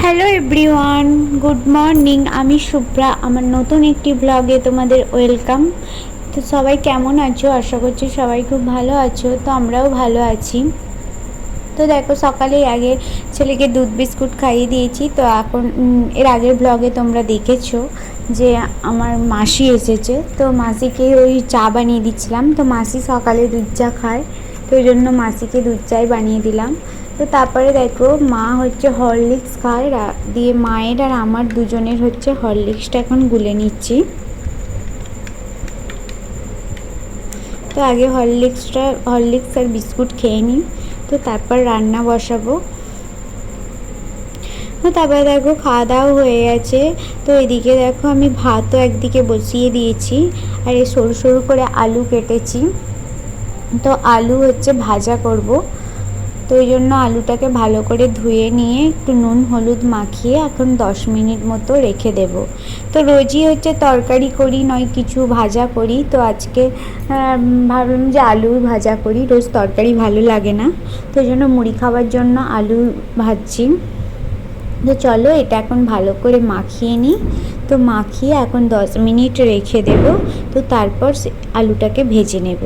Hello everyone, good morning. আমি শুভ্রা, আমার নতুন একটি ব্লগে তোমাদের ওয়েলকাম। তো সবাই কেমন আছো? আশা করছি সবাই খুব ভালো আছো। তো আমরাও ভালো আছি। তো দেখো, সকালে আগে ছেলেকে দুধ বিস্কুট খাইয়ে দিয়েছি। তো এখন এর আগের ব্লগে তোমরা দেখেছো যে আমার মাসি এসেছে। তো মাসিকে ওই চা বানিয়ে দিচ্ছিলাম। তো মাসি সকালে দুধ চা খায়, তো ওই জন্য মাসিকে দুধ চাই বানিয়ে দিলাম। তো তারপরে দেখো, মা হচ্ছে হরলিক্স খায়, দিয়ে মায়ের আর আমার দুজনের হচ্ছে হরলিক্সটা এখন গুলে নিচ্ছি। তো আগে হরলিক্স আর বিস্কুট খেয়ে নিই, তো তারপর রান্না বসাবো। তো তারপরে দেখো, খাওয়া দাওয়া হয়ে গেছে। তো এদিকে দেখো, আমি ভাতও একদিকে বসিয়ে দিয়েছি, আর এই সরু সরু করে আলু কেটেছি। তো আলু হচ্ছে ভাজা করব। তো ওই জন্য আলুটাকে ভালো করে ধুয়ে নিয়ে একটু নুন হলুদ মাখিয়ে এখন 10 মিনিট মতো রেখে দেব। তো রোজই হচ্ছে তরকারি করি, নয় কিছু ভাজা করি। তো আজকে ভাবলাম যে আলু ভাজা করি, রোজ তরকারি ভালো লাগে না। তো ওই জন্য মুড়ি খাওয়ার জন্য আলু ভাজছি। তো চলো, এটা এখন ভালো করে মাখিয়ে নিই। তো মাখিয়ে এখন 10 মিনিট রেখে দেব। তো তারপর আলুটাকে ভেজে নেব।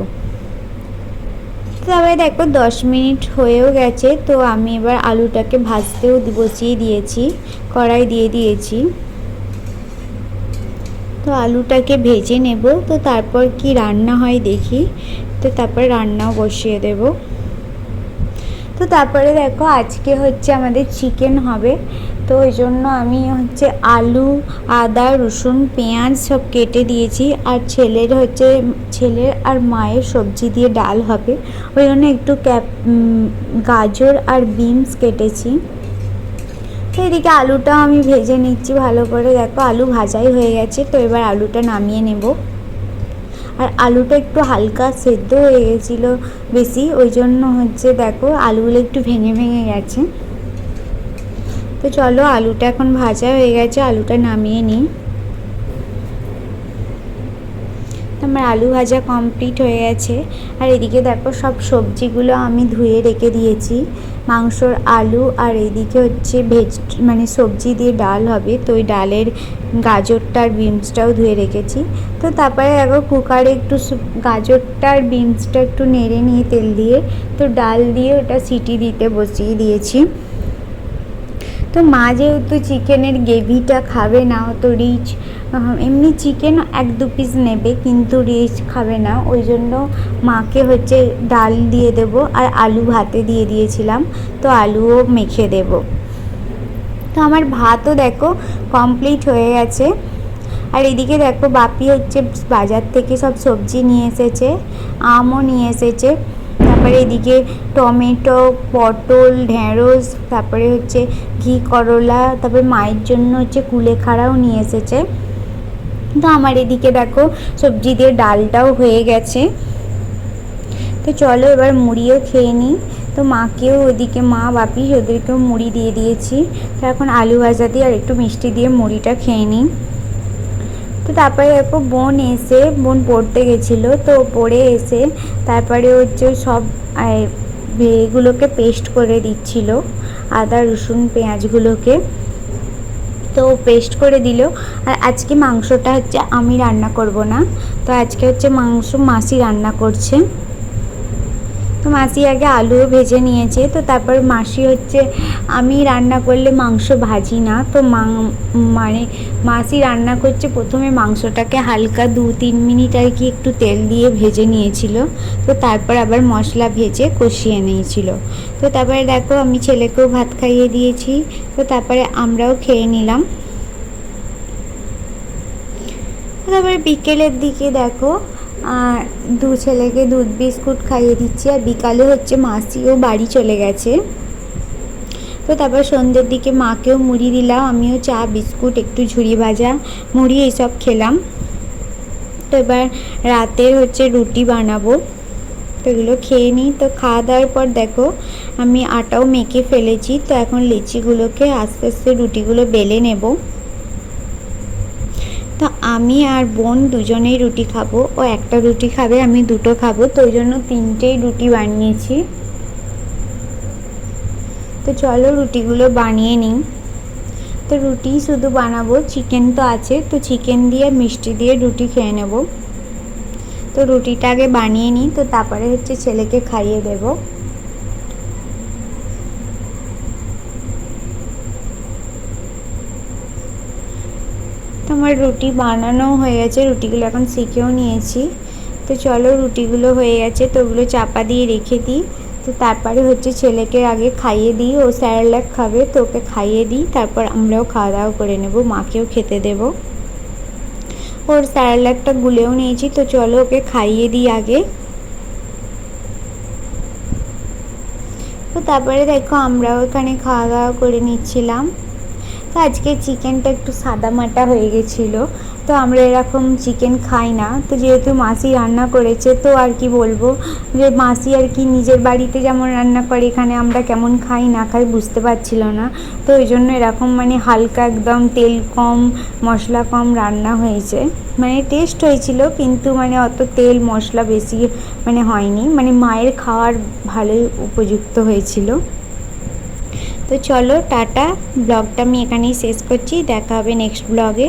তবে দেখো, 10 মিনিট হয়েও গেছে। তো আমি এবার আলুটাকে ভাজতেও বসিয়ে দিয়েছি, কড়াই দিয়ে দিয়েছি। তো আলুটাকে ভেজে নেব। তো তারপর কি রান্না হয় দেখি। তো তারপর রান্নাও বসিয়ে দেব। তো তারপরে দেখো, আজকে হচ্ছে আমাদের চিকেন হবে। তো ওই জন্য আমি হচ্ছে আলু, আদা, রসুন, পেঁয়াজ সব কেটে দিয়েছি। আর ছেলের আর মায়ের সবজি দিয়ে ডাল হবে, ওই জন্য একটু গাজর আর বিনস কেটেছি। তো এদিকে আলুটা আমি ভেজে নিচ্ছি ভালো করে। দেখো, আলু ভাজাই হয়ে গেছে। তো এবার আলুটা নামিয়ে নেব। আর আলুটা একটু হালকা সেদ্ধ হয়ে গেছিলো বেশি, ওই জন্য হচ্ছে দেখো আলুগুলো একটু ভেঙে ভেঙে গেছে। তো চলো, আলুটা এখন ভাজা হয়ে গেছে, আলুটা নামিয়ে নিই। আমার আলু ভাজা কমপ্লিট হয়ে গেছে। আর এদিকে দেখো, সব সবজিগুলো আমি ধুয়ে রেখে দিয়েছি, মাংসর আলু। আর এইদিকে হচ্ছে সবজি দিয়ে ডাল হবে। তো ওই ডালের গাজরটা আর বিনসটাও ধুয়ে রেখেছি। তো তারপরে দেখো, কুকারে একটু গাজরটা আর বিনসটা একটু নেড়ে নিয়ে তেল দিয়ে, তো ডাল দিয়ে ওটা সিটি দিতে বসিয়ে দিয়েছি। তো মা যেহেতু চিকেনের গ্রেভিটা খাবে না, তো রিচ এমনি চিকেন 1-2 পিস নেবে, কিন্তু রিচ খাবে না। ওই জন্য মাকে হচ্ছে ডাল দিয়ে দেব, আর আলু ভাতে দিয়ে দিয়েছিলাম। তো আলুও মেখে দেব। তো আমার ভাতও দেখো কমপ্লিট হয়ে গেছে। আর এদিকে দেখো, বাপি হচ্ছে বাজার থেকে সব সবজি নিয়ে এসেছে, আমও নিয়ে এসেছে। তারপরে এদিকে টমেটো, পটল, ঢেঁড়স, তারপরে হচ্ছে ঘি করলা, তারপরে মায়ের জন্য হচ্ছে কুলেখাড়াও নিয়ে এসেছে। তো আমার এদিকে দেখো, সবজি দিয়ে ডালটাও হয়ে গেছে। তো চলো, এবার মুড়িও খেয়ে নিই। তো মাকেও ওদিকে, মা বাপি ওদেরকেও মুড়ি দিয়ে দিয়েছি। তো এখন আলু ভাজা দিয়ে আর একটু মিষ্টি দিয়ে মুড়িটা খেয়ে নিই। তো তারপরে দেখো, বোন পড়তে গেছিলো। তো পড়ে এসে তারপরে হচ্ছে সব এগুলোকে পেস্ট করে দিচ্ছিল, আদা রসুন পেঁয়াজগুলোকে। তো পেস্ট করে দিল। আর আজকে মাংসটা হচ্ছে আমি রান্না করব না, তো আজকে হচ্ছে মাংস মাসি রান্না করছে। তো মাসি আগে আলুও ভেজে নিয়েছে। তো তারপর মাসি হচ্ছে, আমি রান্না করলে মাংস ভাজি না। তো মাসি রান্না করছে, প্রথমে মাংসটাকে হালকা 2-3 মিনিট আর কি একটু তেল দিয়ে ভেজে নিয়েছিল। তো তারপর আবার মশলা ভেজে কষিয়ে নিয়েছিল। তো তারপরে দেখো, আমি ছেলেকেও ভাত খাইয়ে দিয়েছি। তো তারপরে আমরাও খেয়ে নিলাম। তারপরে বিকেলের দিকে দেখো, দু ছেলেকে দুধ বিস্কুট খাইয়ে দিচ্ছি। আর বিকালে হচ্ছে মাসিও বাড়ি চলে গেছে। তো তারপর সন্ধ্যের দিকে মাকেও মুড়ি দিলাম, আমিও চা বিস্কুট একটু ঝুড়ি ভাজা মুড়ি এইসব খেলাম। তো এবার রাতে হচ্ছে রুটি বানাবো, তো এগুলো খেয়ে নিই। তো খাওয়া দাওয়ার পর দেখো, আমি আটাও মেখে ফেলেছি। তো এখন লিচিগুলোকে আস্তে আস্তে রুটিগুলো বেলে নেব। তো আমি আর বোন দুজনেই রুটি খাবো, ও একটা রুটি খাবে, আমি দুটো খাবো। তো ওই জন্য 3টেই রুটি বানিয়েছি। তো চলো, রুটিগুলো বানিয়ে নিই। তো রুটি শুধু বানাবো, চিকেন তো আছে, তো চিকেন দিয়ে মিষ্টি দিয়ে রুটি খেয়ে নেব। তো রুটিটা আগে বানিয়ে নিই, তো তারপরে হচ্ছে ছেলেকে খাইয়ে দেব। তো আমার রুটি বানানো হয়ে গেছে, রুটিগুলো এখন সেঁকেও নিয়েছি। তো চলো রুটিগুলো হয়ে গেছে, তো ওগুলো চাপা দিয়ে রেখে দিই। তো তারপরে হচ্ছে ছেলেকে আগে খাইয়ে দিই, ও স্যারেলাক খাবে, তো ওকে খাইয়ে দিই, তারপর আমরাও খাওয়া দাওয়া করে নেব, মাকেও খেতে দেব। ওর স্যারেলাকটা গুলেও নিয়েছি, তো চলো ওকে খাইয়ে দিই আগে। তো তারপরে দেখো আমরাও এখানে খাওয়া দাওয়া করে নিচ্ছিলাম। তো আজকে চিকেনটা একটু সাদামাটা হয়ে গেছিলো, তো আমরা এরকম চিকেন খাই না। তো যেহেতু মাসি রান্না করেছে, তো আর কি বলবো, যে মাসি আর কি নিজের বাড়িতে যেমন রান্না করে এখানে আমরা কেমন খাই না খাই বুঝতে পারছিল না। তো ওই জন্য এরকম মানে হালকা একদম তেল কম মশলা কম রান্না হয়েছে, মানে টেস্ট হয়েছিল, কিন্তু মানে অত তেল মশলা বেশি মানে হয়নি, মানে মায়ের খাওয়ার ভালোই উপযুক্ত হয়েছিল। তো চলো টাটা, ব্লগটা আমি এখানেই শেষ করছি, দেখা হবে নেক্সট ব্লগে।